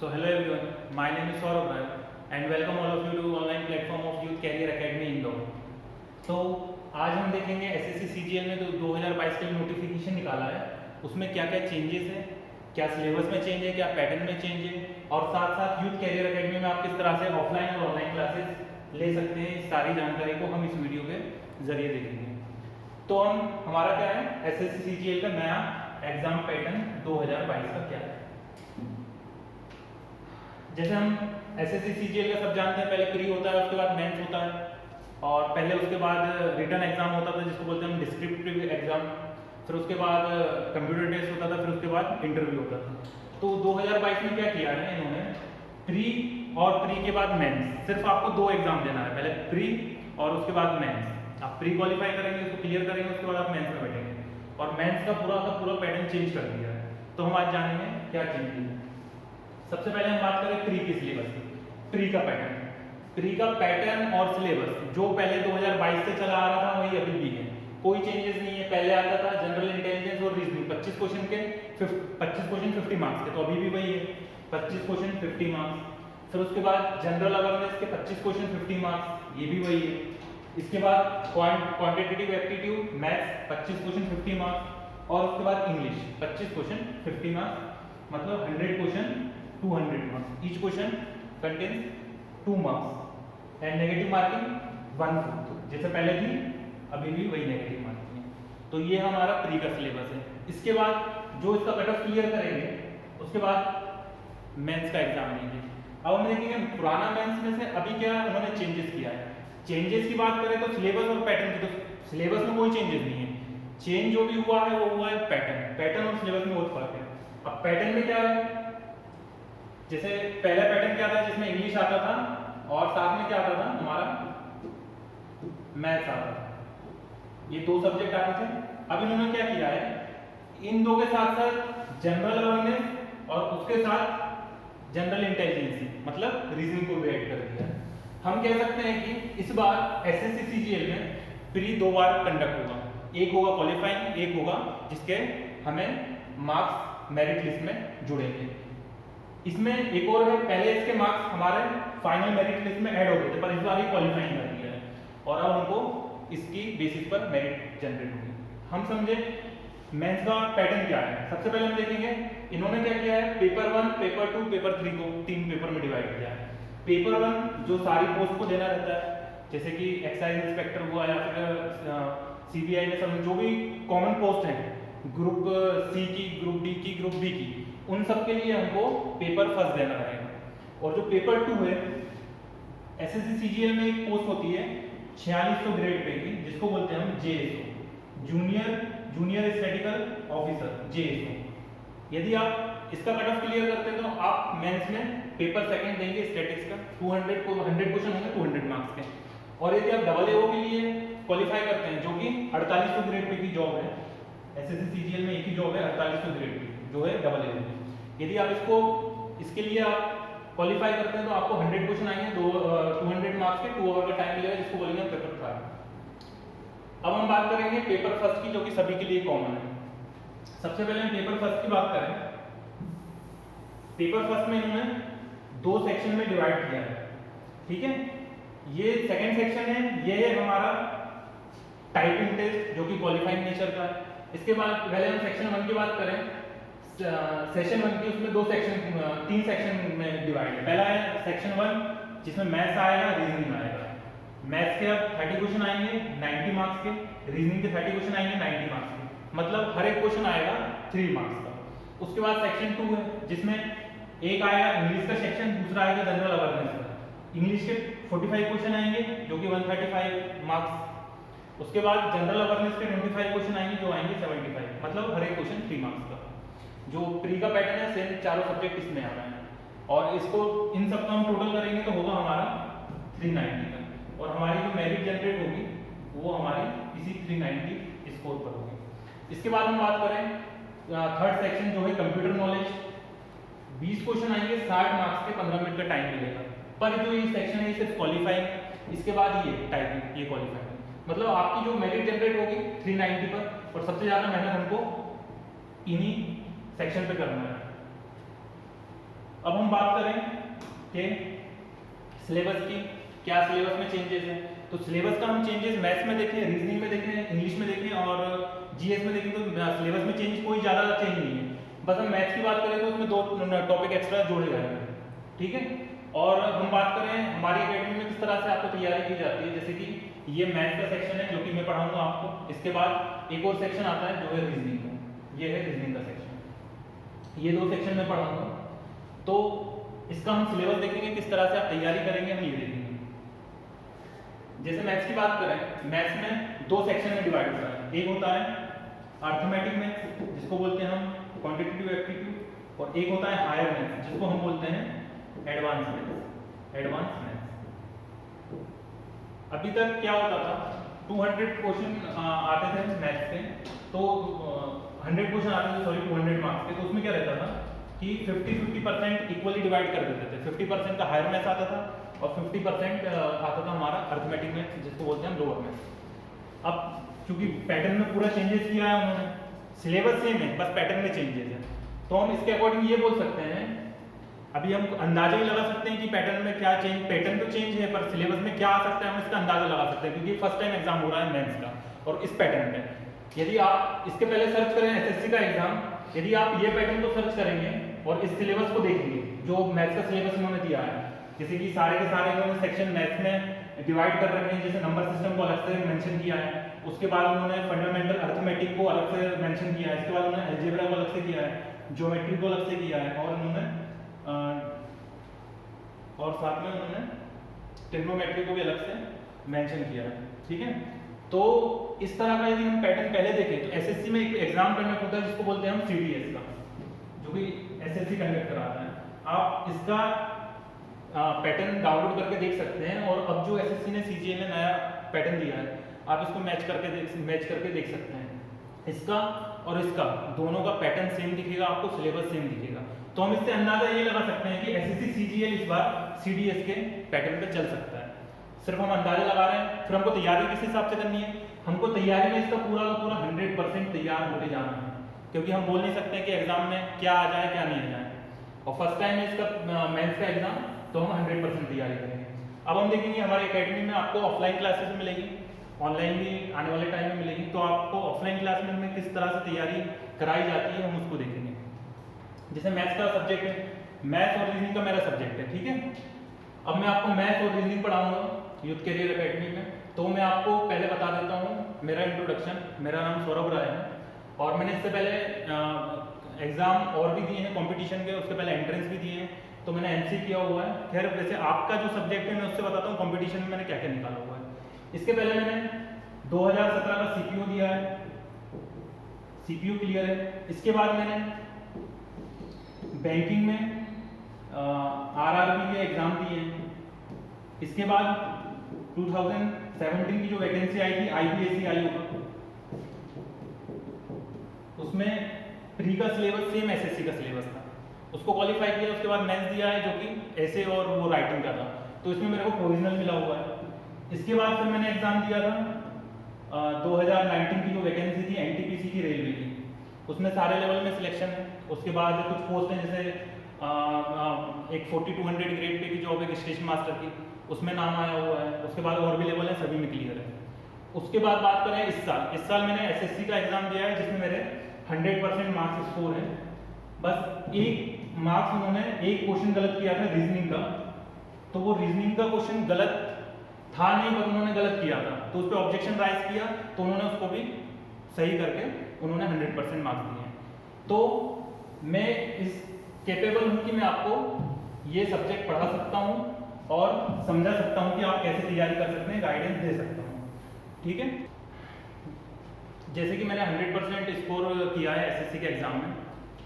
So hello everyone, my name is Saurabh Rai and welcome all of you to online platform of Youth Career Academy Indore. तो आज हम देखेंगे SSC CGL में जो 2022 के लिए नोटिफिकेशन निकाला है उसमें क्या क्या चेंजेस है, क्या सिलेबस में चेंज है, क्या पैटर्न में चेंज है और साथ साथ यूथ कैरियर एकेडमी में आप किस तरह से ऑफलाइन और ऑनलाइन क्लासेस ले सकते हैं। इस सारी जानकारी को हम इस वीडियो के जरिए देखेंगे। तो हमारा क्या है, एसएससी सीजीएल का नया एग्जाम पैटर्न 2022 का क्या है। जैसे हम एसएससी सीजीएल का सब जानते हैं, पहले प्री होता है, उसके बाद मेंस होता है और पहले उसके बाद रिटन एग्जाम होता था जिसको बोलते हैं हम डिस्क्रिप्टिव एग्जाम, फिर उसके बाद कंप्यूटर टेस्ट होता था, फिर उसके बाद इंटरव्यू होता था। तो 2022 में क्या किया है इन्होंने, प्री और प्री के बाद मेंस, सिर्फ आपको दो एग्जाम देना है, पहले प्री और उसके बाद मेंस। आप प्री क्वालिफाई करेंगे, उसको क्लियर करेंगे, उसके बाद आप मेंस में बैठेंगे और मेंस का पूरा पैटर्न चेंज कर दिया है। तो हम आज जानेंगे क्या चेंज है। सबसे पहले हम बात करें प्री के सिलेबस की। प्री का पैटर्न और सिलेबस जो पहले 2022 से चला आ रहा था वही अभी भी है, कोई चेंजेस नहीं है। पहले आता था जनरल इंटेलिजेंस और रीजनिंग 25 क्वेश्चन 50 मार्क्स के, तो अभी भी वही है 25 क्वेश्चन 50 मार्क्स। फिर उसके बाद जनरल अवेयरनेस के 25 क्वेश्चन 50 मार्क्स, ये भी वही है। इसके बाद quantitative aptitude maths 25 question 50 marks और उसके बाद इंग्लिश 25 क्वेश्चन 50 मार्क्स, मतलब 100 question 200 marks. Each question contains 2 marks and negative marking 1/4, जैसे पहले थी अभी भी वही नेगेटिव मार्किंग है। तो ये हमारा प्री का सिलेबस है। इसके बाद जो इसका कट ऑफ क्लियर करेंगे उसके बाद मेंस का एग्जाम लेंगे। अब हम देखेंगे पुराना मेंस में से अभी क्या उन्होंने चेंजेस किया है। चेंजेस की बात करें तो सिलेबस और पैटर्न की, तो सिलेबस में कोई चेंजेस नहीं है, चेंज जो भी हुआ है वो हुआ है पैटर्न और सिलेबस में बहुत फर्क है। अब पैटर्न में क्या है, जैसे पहला पैटर्न क्या था जिसमें इंग्लिश आता था और साथ में क्या आता था हमारा मैथ्स आता था, ये दो सब्जेक्ट आते थे। अब इन्होंने क्या किया है, इन दो के साथ साथ जनरल अवेयरनेस और उसके साथ जनरल इंटेलिजेंस मतलब रीजनिंग को भी ऐड कर दिया है। हम कह सकते हैं कि इस बार एसएससी सीजीएल में प्री 2 बार कंडक्ट होगा, एक होगा क्वालिफाइंग, एक होगा जिसके हमें मार्क्स मेरिट लिस्ट में जुड़ेंगे। इसमें एक और है, पहले इसके मार्क्स हमारे फाइनल मेरिट लिस्ट में ऐड हो गए थे पर इस बार ही क्वालिफाइंग कर दिया है और अब उनको इसकी बेसिस पर मेरिट जनरेट होगी। हम समझे मेंस का पैटर्न क्या है। सबसे पहले हम देखेंगे इन्होंने क्या किया है, पेपर 1, पेपर 2, पेपर 3 को 3 पेपर में डिवाइड किया है। पेपर 1 जो सारी पोस्ट को देना रहता है, जैसे कि एक्साइज इंस्पेक्टर हुआ या फिर सीबीआई में सब जो भी कॉमन पोस्ट है, ग्रुप सी की, ग्रुप डी की, ग्रुप बी की, उन सब के लिए हमको पेपर फर्स्ट देना रहेगा। और जो पेपर 2 है, एसएससी सीजीएल में एक पोस्ट होती है 4600 ग्रेड पे की, जिसको बोलते हैं हम JSO, junior statistical officer, JSO. यदि आप इसका कट ऑफ क्लियर करते हैं तो आप मेंस में पेपर सेकंड देंगे स्टैटिक्स का, 100 क्वेश्चन होंगे 200 मार्क्स के। और यदि आप डबल एओ के लिए क्वालिफाई करते हैं, जो कि 4800 ग्रेड पे की जॉब है, एसएससी सीजीएल में एक ही जॉब है 4800 ग्रेड पे जो है डबल एओ में, यदि आप इसके लिए आप क्वालिफाई करते हैं तो आपको 100 क्वेश्चन आएंगे 200 मार्क्स के, 2 आवर का टाइम मिलेगा, जिसको बोलेंगे पेपर 5। अब हम बात करेंगे पेपर फर्स्ट की, जो कि सभी के लिए कॉमन है। सबसे पहले हम पेपर फर्स्ट की बात करें। पेपर फर्स्ट में इन्होंने 2 सेक्शन में डिवाइड किया है, ठीक है। ये सेकंड सेक्शन है, ये है हमारा टाइपिंग टेस्ट जो कि क्वालिफाइंग नेचर का है। इसके बाद पहले हम सेक्शन 1 की बात करें, सेशन 1 की, उसमें 3 सेक्शन में डिवाइड है। पहला है सेक्शन 1 जिसमें मैथ्स आएगा, रीजनिंग आएगा। मैथ्स के अब 30 क्वेश्चन आएंगे 90 मार्क्स के, रीजनिंग के 30 क्वेश्चन आएंगे 90 मार्क्स के, मतलब हर एक क्वेश्चन आएगा 3 मार्क्स का। उसके बाद सेक्शन 2 है जिसमें एक आएगा इंग्लिश का सेक्शन, दूसरा आएगा जनरल अवेयरनेस का। इंग्लिश के 45 क्वेश्चन आएंगे जो कि 135 मार्क्स। उसके बाद जनरल अवेयरनेस के 25 क्वेश्चन आएंगे जो आएंगे 75, मतलब हर एक क्वेश्चन 3 मार्क्स का। जो प्री का पैटर्न है सेम चारों सब्जेक्ट इसमें आ रहे हैं और इसको इन सबका हम टोटल करेंगे तो होगा हमारा 390 का, और हमारी जो मेरिट जनरेट होगी वो हमारी इसी 390 स्कोर पर होगी। इसके बाद हम बात करें थर्ड सेक्शन जो है कंप्यूटर नॉलेज, 20 क्वेश्चन आएंगे 60 मार्क्स के, 15 मिनट का टाइम मिलेगा। पर जो ये सेक्शन है सिर्फ क्वालिफाइंग, इसके बाद ये टाइपिंग, ये क्वालिफाइंग, मतलब आपकी जो मेरिट जनरेट होगी 390 पर, और सबसे ज़्यादा मेहनत हमको इन्हीं सेक्शन पे करना है। अब हम बात करें कि सिलेबस की, क्या सिलेबस में चेंजेस हैं। तो सिलेबस का हम चेंजेस मैथ्स में देखें, रीजनिंग में देखें, इंग्लिश में देखें और जीएस में देखें, तो सिलेबस में चेंज कोई ज़्यादा चेंज नहीं है। बस हम मैथ्स की बात करें तो उसमें 2 टॉपिक एक्स्ट्रा जोड़े गए हैं, ठीक है। और हम बात करें हमारी एकेडमी में किस तरह से आपको तैयारी की जाती है, जैसे कि ये मैथ्स का सेक्शन है जो कि मैं पढ़ाऊंगा आपको। इसके बाद एक और सेक्शन आता है जो है रीजनिंग का, ये है रीजनिंग का सेक्शन। ये 2 सेक्शन में पढ़ाऊंगा। तो इसका हम सिलेबस देखेंगे, किस तरह से आप तैयारी करेंगे हम ये देखेंगे। जैसे मैथ्स की बात करें, मैथ्स में 2 सेक्शन में डिवाइड होता है। एक होता है अर्थमेटिक मैथ्स जिसको बोलते हैं हम क्वांटिटेटिव एप्टीट्यूड, और एक होता है हायर मैथ्स जिसको हम बोलते हैं एडवांस मैथ्स। एडवांस मैथ्स अभी तक क्या होता था, 200 क्वेश्चन आते थे मैथ्स के, तो 100 क्वेश्चन आते थे, सॉरी 200 मार्क्स के। तो उसमें क्या रहता था कि 50-50% इक्वली डिवाइड कर देते थे। 50% का हायर मैथ्स आता था और 50% आता था हमारा अर्थमेटिक मैथ्स जिसको बोलते हैं हम लोअर मैथ्स। अब क्योंकि पैटर्न में पूरा चेंजेस किया है उन्होंने, सिलेबस सेम है बस पैटर्न में चेंजेस है, तो हम इसके अकॉर्डिंग ये बोल सकते हैं, अभी हम अंदाजा ही लगा सकते हैं कि पैटर्न में क्या चेंज, पैटर्न तो चेंज है पर सिलेबस में क्या आ सकता है हम इसका अंदाजा लगा सकते हैं, क्योंकि फर्स्ट टाइम एग्जाम हो रहा है मेंस का और इस पैटर्न में। यदि आप इसके पहले सर्च करें एसएससी का एग्जाम, यदि आप ये पैटर्न को सर्च करेंगे और इस सिलेबस को देखेंगे जो मैथ्स का सिलेबस उन्होंने दिया है, जैसे कि सारे के सारे उन्होंने सेक्शन मैथ्स में डिवाइड कर रखे हैं, जैसे नंबर सिस्टम को अलग से मेंशन किया है, उसके बाद उन्होंने फंडामेंटल अर्थमेटिक को अलग से मेंशन किया है, इसके बाद उन्होंने अलजेब्रा को अलग से किया है, ज्योमेट्री को अलग से किया है, और उन्होंने और साथ में उन्होंने ट्रिग्नोमेट्री को भी अलग से मेंशन किया है, ठीक है। तो इस तरह का यदि हम पैटर्न पहले देखें तो एसएससी में एक एग्जाम कंडक्ट होता है जिसको बोलते हैं हम सीडीएस का, जो कि एसएससी कंडक्ट कराता है। आप इसका पैटर्न डाउनलोड करके देख सकते हैं, और अब जो एसएससी ने सीजीएल ने नया पैटर्न दिया है आप इसको मैच करके देख सकते हैं। इसका और इसका दोनों का पैटर्न सेम दिखेगा आपको, सिलेबस सेम दिखेगा। तो हम इससे अंदाजा ये लगा सकते हैं कि एसएससी सीजीएल इस बार सीडीएस के पैटर्न पे चल सकता है। सिर्फ हम अंदाजा लगा रहे हैं, फिर हमको तैयारी किस हिसाब से करनी है, हमको तैयारी में इसका पूरा का पूरा 100% तैयार होके जाना है, क्योंकि हम बोल नहीं सकते कि एग्जाम में क्या आ जाए क्या नहीं आ जाए, और फर्स्ट टाइम है इसका मेंस का एग्जाम, तो हम 100% तैयारी करेंगे। अब हम देखेंगे हमारे एकेडमी में आपको ऑफलाइन क्लासेस मिलेगी, ऑनलाइन भी आने वाले टाइम में मिलेगी। तो आपको ऑफलाइन क्लास में किस तरह से तैयारी कराई जाती है हम उसको देखेंगे। जैसे मैथ्स का सब्जेक्ट है, मैथ्स और रीजनिंग का मेरा सब्जेक्ट है, ठीक है। अब मैं आपको मैथ्स और रीजनिंग पढ़ाऊंगा यूथ कैरियर एकेडमी में। तो मैं आपको पहले बता देता हूँ मेरा इंट्रोडक्शन। मेरा नाम सौरभ राय है, और मैंने इससे पहले एग्जाम और भी दिए हैं कॉम्पिटिशन के, उसके पहले एंट्रेंस भी दिए हैं, तो मैंने एमसी किया हुआ है। खैर वैसे आपका जो सब्जेक्ट है मैं उससे बताता हूँ कॉम्पिटिशन में मैंने क्या क्या निकाला हुआ है। इसके पहले मैंने 2017 का सीपीयू दिया है, सीपीयू क्लियर है। इसके बाद मैंने बैंकिंग में आरआरबी के एग्जाम दिए हैं। इसके बाद 2017 की जो वैकेंसी आई थी आईपीएससी आई होगा, उसमें प्री का सिलेबस सेम एसएससी का सिलेबस था, उसको क्वालिफाई किया। उसके बाद मेंस दिया है जो कि ऐसे और वो राइटिंग का था, तो इसमें मेरे को प्रोविजनल मिला हुआ है। इसके बाद फिर मैंने एग्जाम दिया था 2019 की जो वैकेंसी थी एनटीपीसी की रेलवे की, उसमें सारे लेवल में सिलेक्शन है। उसके बाद कुछ पोस्ट हैं जैसे एक 4200 ग्रेड पे की जॉब है स्टेशन मास्टर की, उसमें नाम आया हुआ है। उसके बाद और भी लेवल है, सभी में क्लियर है। उसके बाद बात करें इस साल मैंने एसएससी का एग्जाम दिया है जिसमें मेरे 100% मार्क्स स्कोर है। बस एक मार्क्स उन्होंने एक क्वेश्चन गलत किया था रीजनिंग का, तो वो रीजनिंग का क्वेश्चन गलत था नहीं पर उन्होंने गलत किया था, तो उस पर ऑब्जेक्शन राइज किया, तो उन्होंने उसको भी सही करके उन्होंने 100% मार्क्स दिए हैं। तो मैं इस कैपेबल हूँ कि मैं आपको ये सब्जेक्ट पढ़ा सकता हूँ और समझा सकता हूँ कि आप कैसे तैयारी कर सकते हैं, गाइडेंस दे सकता हूँ, ठीक है। जैसे कि मैंने 100% स्कोर किया है एसएससी के एग्जाम में,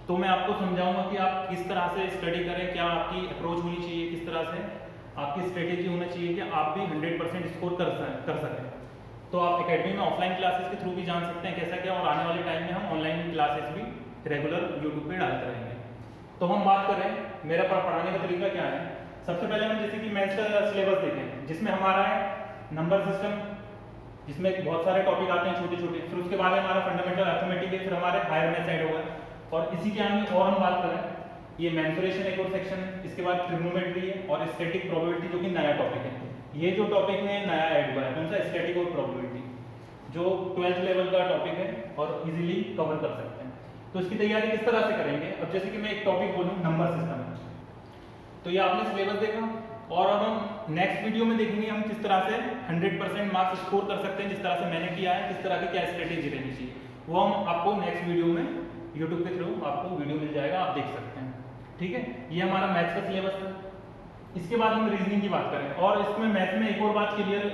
तो मैं आपको समझाऊंगा कि आप किस तरह से स्टडी करें, क्या आपकी अप्रोच होनी चाहिए, किस तरह से आपकी स्ट्रेटेजी होना चाहिए कि आप भी 100% स्कोर कर सकें। तो आप एकेडमी में ऑफलाइन क्लासेस के थ्रू भी जान सकते हैं कैसा क्या, और आने वाले टाइम में हम ऑनलाइन क्लासेस भी रेगुलर यूट्यूब पे डालते रहेंगे। तो हम बात करें मेरा पढ़ाने का तरीका क्या है। सबसे पहले हम जैसे कि मैथ्स का सिलेबस देखें, जिसमें हमारा है नंबर सिस्टम, जिसमें बहुत सारे टॉपिक आते हैं छोटे छोटे। फिर उसके बाद हमारा फंडामेंटल अर्थमेटिक है, फिर हमारे हायर मैथ्स ऐड होगा। और इसी के आगे और हम बात करें ये मेंसुरेशन एक और सेक्शन है, इसके बाद ट्रिग्नोमेट्री है और स्टैटिक प्रोबेबिलिटी जो कि नया टॉपिक है। ये जो टॉपिक है नया ऐड हुआ है, कौन सा, स्टैटिक और प्रोबेबिलिटी, जो 12th लेवल का टॉपिक है और इजीली कवर कर सकते हैं। तो इसकी तैयारी किस तरह से करेंगे? अब जैसे कि मैं एक टॉपिक बोलूँ नंबर सिस्टम, तो ये आपने सिलेबस देखा और अब हम नेक्स्ट वीडियो में देखेंगे हम किस तरह से 100% मार्क्स स्कोर कर सकते हैं, जिस तरह से मैंने किया है, किस तरह की क्या स्ट्रेटेजी रहनी चाहिए, वो हम आपको नेक्स्ट वीडियो में यूट्यूब के थ्रू आपको वीडियो मिल जाएगा, आप देख सकते हैं। ठीक है, ये हमारा मैथ्स का सिलेबस था। इसके बाद हम रीजनिंग की बात करें और इसमें मैथ्स में एक और बात क्लियर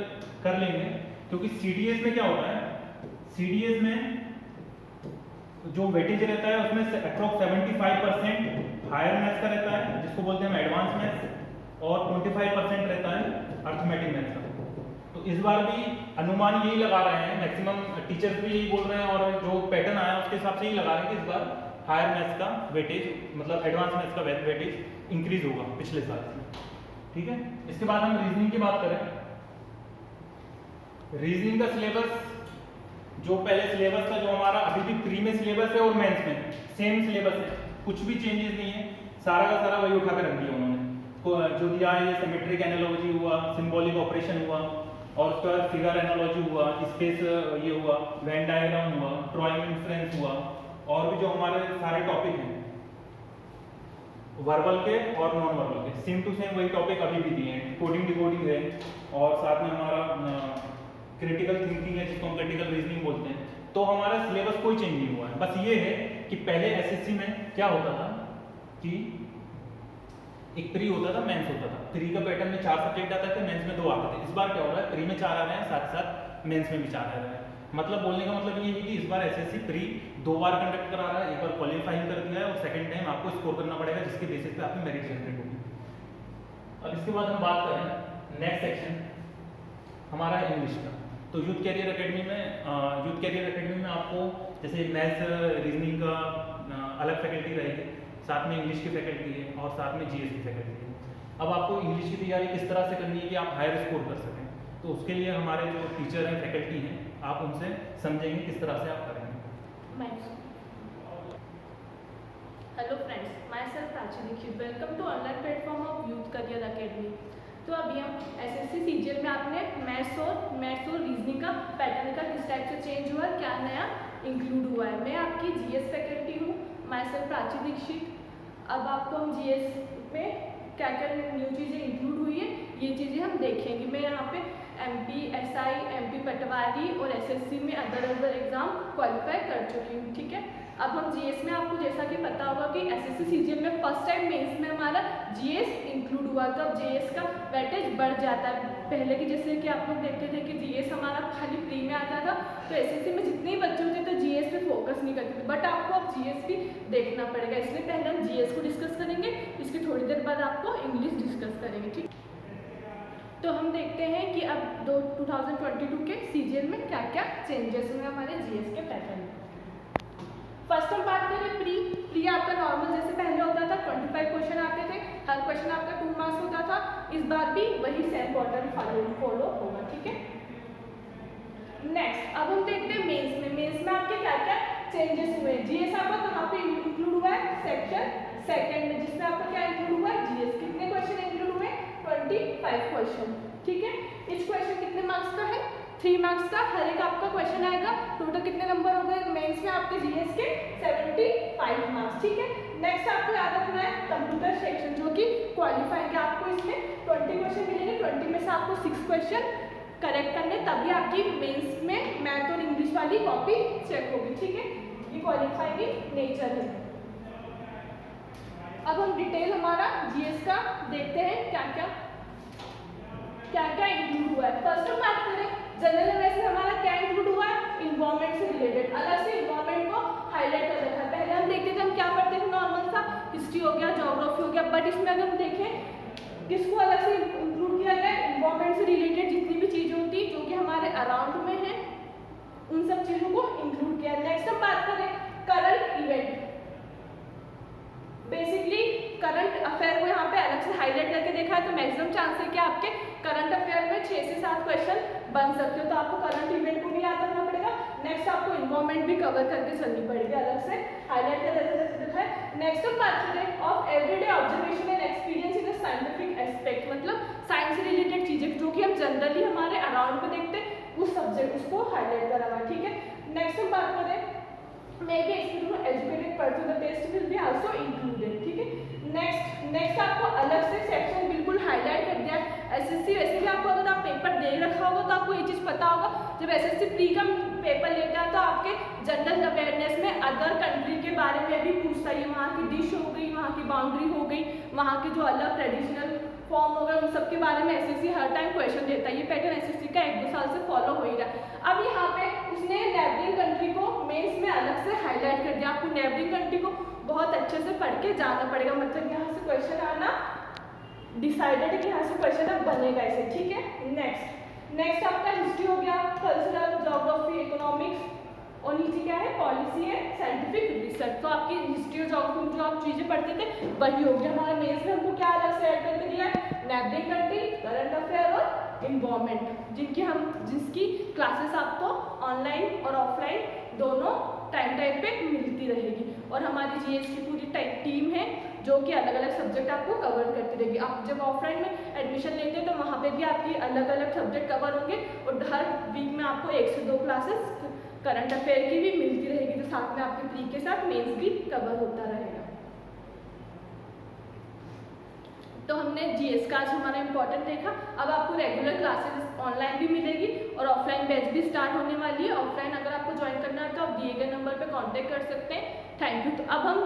कर लेंगे, क्योंकि सीडीएस में क्या होता है, सीडीएस में जो वेटेज रहता है उसमें से अप्रॉक्स 75% हायर मैथ्स का रहता है, जिसको बोलते हैं हम एडवांस मैथ्स, और 25% रहता है अर्थमेटिक मैथ्स का। तो इस बार भी अनुमान यही लगा रहे हैं, मैक्सिमम टीचर्स भी यही बोल रहे हैं और जो पैटर्न आया उसके हिसाब से यही लगा रहे हैं कि इस बार हायर मैथ्स का वेटेज, मतलब एडवांस मैथ्स का वेटेज इंक्रीज होगा पिछले साल से। ठीक है, इसके बाद हम रीजनिंग की बात करें। रीजनिंग का सिलेबस जो पहले सिलेबस था, जो हमारा अभी भी प्री में सिलेबस है और मेंस में सेम सिलेबस है, कुछ भी चेंजेस नहीं है, सारा का सारा वही उठा कर रख दिया उन्होंने। जो दिया है ये सिमेट्रिक एनालॉजी हुआ, सिंबॉलिक ऑपरेशन हुआ, और उसके बाद फिगर एनालॉजी हुआ, स्पेस ये हुआ, वेन डायग्राम हुआ, ड्राइंग इन्फ्रेंस हुआ, और भी जो हमारे सारे टॉपिक हैं वर्बल के और नॉन वर्बल के सेम टू सेम वही टॉपिक अभी भी दिए हैं। कोडिंग डिकोडिंग है और साथ में हमारा क्रिटिकल थिंकिंग है, जिसको हम क्रिटिकल रीजनिंग बोलते हैं। तो हमारा सिलेबस कोई चेंज नहीं हुआ है, बस ये है कि पहले एसएससी में क्या होता था कि एक प्री होता था, मेंस होता था। प्री का पैटर्न में 4 सब्जेक्ट आते थे, मेंस में 2 आते थे। इस बार क्या हो रहा है, प्री में 4 आ रहे हैं, साथ साथ मेंस में भी 4 आ रहे हैं। मतलब बोलने का मतलब ये है कि इस बार एसएससी प्री 2 बार कंडक्ट करा रहा है, एक बार क्वालिफाइंग कर दिया है और सेकंड टाइम आपको स्कोर करना पड़ेगा, जिसके बेसिस पे आपकी मेरिट जनरेट होगी। अब इसके बाद हम बात करें नेक्स्ट सेक्शन हमारा इंग्लिश का। तो यूथ कैरियर एकेडमी में आपको जैसे मैथ्स रीजनिंग का अलग फैकल्टी रहेगी, साथ में इंग्लिश की फैकल्टी है और साथ में जीएस की फैकल्टी है। अब आपको इंग्लिश की तैयारी किस तरह से करनी है कि आप हायर स्कोर कर सकें, तो उसके लिए हमारे जो टीचर हैं, फैकल्टी हैं, आप उनसे समझेंगे किस तरह से आप करेंगे। Hello friends, myself Prachi Dikshit, welcome to online platform of youth career academy. तो अभी हम एसएससी सीजीएल में आपने मैथ्स और रीजनिंग का पैटर्न का किस टाइप से चेंज हुआ, क्या नया इंक्लूड हुआ है। मैं आपकी जीएस फैकल्टी हूँ, माय सेल्फ प्राची दीक्षित। अब आपको हम जीएस में क्या क्या न्यू चीज़ें इंक्लूड हुई है ये चीज़ें हम देखेंगे। मैं यहाँ पे एमपी एसआई, एमपी पटवारी और एसएससी में अदर एग्जाम क्वालिफाई कर चुकी हूँ। ठीक है, अब हम जीएस में आपको जैसा कि पता होगा कि एसएससी सीजीएल में फर्स्ट टाइम मेंस में हमारा जीएस इंक्लूड हुआ, तो अब जीएस का वेटेज बढ़ जाता है। पहले की जैसे कि आप लोग देखते थे कि जीएस हमारा खाली प्री में आता था, तो एसएससी में जितने बच्चे होते थे जीएस पे फोकस नहीं करते थे, बट आपको अब जीएस भी देखना पड़ेगा। इसलिए पहले हम जीएस को डिस्कस करेंगे, इसकी थोड़ी देर बाद आपको इंग्लिश डिस्कस करेंगे। ठीक, तो हम देखते हैं कि अब 2022 के सीजीएल में क्या क्या चेंजेस हुए हमारे जीएस के पैटर्न में। फर्स्ट हम बात करें प्री आपका नॉर्मल जैसे पहले होता था, 25 क्वेश्चन आते थे, हर क्वेश्चन आपका 2 मार्क्स होता था। इस बार भी वही सेम पैटर्न फॉलो होगा। ठीक है, नेक्स्ट अब हम देखते हैं मेंस में आपके क्या क्या चेंजेस हुए। जीएस आपका कहाँ पे इंक्लूड हुआ है, सेक्शन सेकंड में, जिसमें आपका क्या इंक्लूड हुआ है, जीएस। कितने क्वेश्चन इंक्लूड हुए, 25 क्वेश्चन। ठीक है, इस क्वेश्चन कितने मार्क्स का है, 3 मार्क्स का हर एक आपका क्वेश्चन आएगा। टोटल कितने नंबर हो गए मेंस में आपके जीएस के, 75 मार्क्स। ठीक है, नेक्स्ट आपको याद रखना है कंप्यूटर सेक्शन, जो कि क्वालिफाई के आपको इसमें 20 क्वेश्चन मिलेंगे, 20 में से आपको 6 क्वेश्चन करेक्ट करने, तभी आपकी मेंस में मैथ और इंग्लिश वाली कॉपी चेक होगी। ठीक है, ये क्वालिफाइंग नेचर है। अब हम डिटेल हमारा जीएस का देखते हैं क्या क्या इंक्लूड हुआ है। फर्स्ट हम बात करें जनरल अवेयरनेस में हमारा क्या इंक्लूड हुआ है, इन्वायरमेंट से रिलेटेड, अलग से इन्वायरमेंट को हाईलाइट कर रखा है। पहले हम देखते थे हम क्या पढ़ते थे, नॉर्मल सा हिस्ट्री हो गया, ज्योग्राफी हो गया, बट इसमें अगर हम देखें किसको अलग से इंक्लूड किया गया, इन्वायरमेंट से रिलेटेड जितनी भी चीजें होती जो कि हमारे अराउंड में है, उन सब चीजों को इंक्लूड किया। नेक्स्ट हम बात करें current event. Basically current affair को यहाँ पे अलग से हाईलाइट करके देखा है, तो मैक्सिमम चांस है कि आपके करंट अफेयर में 6 से 7 क्वेश्चन बन सकते हो, तो आपको करंट इवेंट को भी याद रखना पड़ेगा। नेक्स्ट आपको इन्वायरमेंट भी कवर करके चलनी पड़ेगी, अलग से हाईलाइट करके है। नेक्स्ट हम बात करें of everyday observation and experience in a scientific aspect, मतलब साइंस से रिलेटेड चीजें जो कि हम जनरली हमारे अराउंड में देखते हैं उस सब्जेक्ट उसको हाईलाइट करा हुआ है, ठीक है। नेक्स्ट हम बात करें may be educated person the test will be also included, ठीक है। नेक्स्ट आपको अलग से सेक्शन बिल्कुल हाईलाइट कर दिया है। एसएससी वैसे भी आपको अगर आप पेपर दे रखा होगा तो आपको ये चीज़ पता होगा, जब एसएससी प्री का पेपर लेता है तो आपके जनरल अवेयरनेस में अदर कंट्री के बारे में भी पूछता है, वहाँ की डिश हो गई, वहाँ की बाउंड्री हो गई, वहाँ के जो अलग ट्रेडिशनल फॉर्म हो गए, उन सब के बारे में एसएससी हर टाइम क्वेश्चन देता है। ये पैटर्न एसएससी का 1-2 साल से फॉलो हो ही रहा है। अब यहाँ पे उसने नेबरिंग कंट्री को मेंस में अलग से हाईलाइट कर दिया। आपको नेबरिंग कंट्री को बहुत अच्छे से पढ़ के जाना पड़ेगा, मतलब यहाँ से क्वेश्चन आना डिसाइडेड है कि यहाँ से क्वेश्चन अब बनेगा ऐसे, ठीक है। नेक्स्ट आपका हिस्ट्री हो गया, कल्चरल, ज्योग्राफी, इकोनॉमिक्स और नीचे क्या है पॉलिसी एंड साइंटिफिक रिसर्च। तो आपकी हिस्ट्री और ज्योग्राफी में जो आप चीजें पढ़ते थे वही हो गया। हमारा मेंस में हमको क्या अलग से ऐड करके दिया है, नेबरिंग कंट्री, करंट अफेयर और इन्वायरमेंट, जिसकी क्लासेस आपको ऑनलाइन और ऑफलाइन दोनों टाइम पे मिलती रहेगी। और हमारी जीएस की पूरी टीम है जो कि अलग अलग सब्जेक्ट आपको कवर करती रहेगी। आप जब ऑफलाइन में एडमिशन लेते हैं तो वहाँ पे भी आपकी अलग अलग सब्जेक्ट कवर होंगे और हर वीक में आपको 1 से 2 क्लासेस करंट अफेयर की भी मिलती रहेगी, तो साथ में आपके प्री के साथ मेंस भी कवर होता रहेगा। तो हमने जीएस का आज हमारा इंपॉर्टेंट देखा। अब आपको रेगुलर क्लासेस ऑनलाइन भी मिलेगी और ऑफलाइन बैच भी स्टार्ट होने वाली है। ऑफलाइन अगर आपको ज्वाइन करना है तो आप दिए गए नंबर पे कांटेक्ट कर सकते हैं। Thank you. तो अब हम